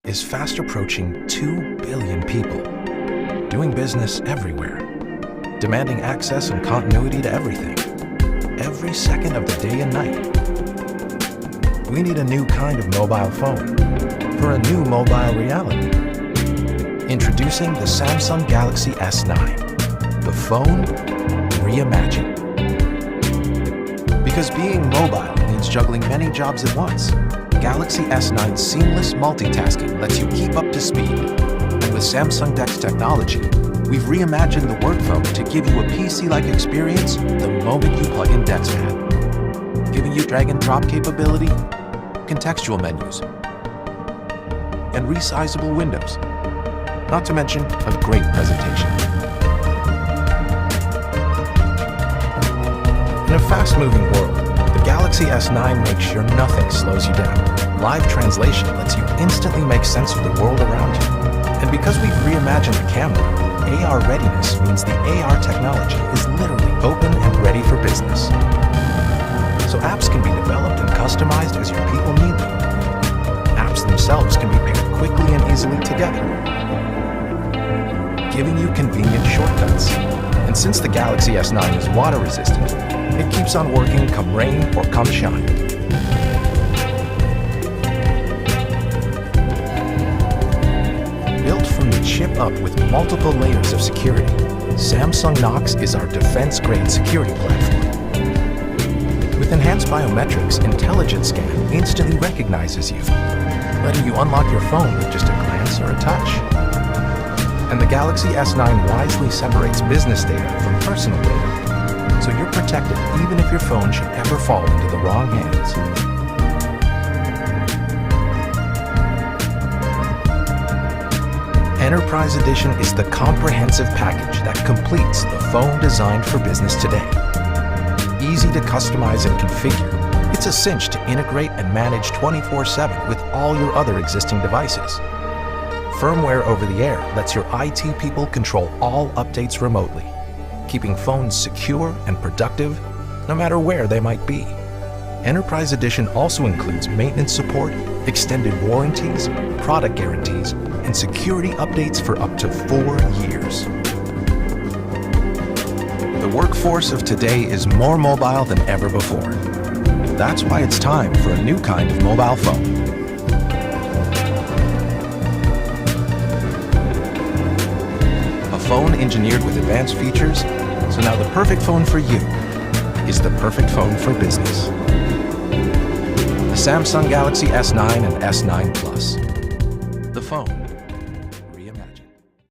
is fast approaching 2 billion people, doing business everywhere, demanding access and continuity to everything, every second of the day and night. We need a new kind of mobile phone for a new mobile reality. Introducing the Samsung Galaxy S9, the phone reimagined. Because being mobile means juggling many jobs at once. Galaxy S9's seamless multitasking lets you keep up to speed. And with Samsung DeX technology, we've reimagined the work phone to give you a PC-like experience the moment you plug in DeXPad, giving you drag and drop capability, contextual menus, and resizable windows, not to mention a great presentation. In a fast-moving world, the Galaxy S9 makes sure nothing slows you down. Live translation lets you instantly make sense of the world around you. And because we've reimagined the camera, AR readiness means the AR technology is literally open and ready for business. So apps can be developed and customized as your people need them. Apps themselves can be paired quickly and easily together, giving you convenient shortcuts. And since the Galaxy S9 is water resistant, it keeps on working come rain or come shine. Built from the chip up with multiple layers of security, Samsung Knox is our defense-grade security platform. With enhanced biometrics, Intelligent Scan instantly recognizes you, letting you unlock your phone with just a glance or a touch. And the Galaxy S9 wisely separates business data from personal data, so you're protected even if your phone should ever fall into the wrong hands. Enterprise Edition is the comprehensive package that completes the phone designed for business today. Easy to customize and configure, it's a cinch to integrate and manage 24/7 with all your other existing devices. Firmware over the air lets your IT people control all updates remotely, keeping phones secure and productive no matter where they might be. Enterprise Edition also includes maintenance support, extended warranties, product guarantees, and security updates for up to 4 years. The workforce of today is more mobile than ever before. That's why it's time for a new kind of mobile phone. A phone engineered with advanced features, so now the perfect phone for you is the perfect phone for business. The Samsung Galaxy S9 and S9 Plus. The phone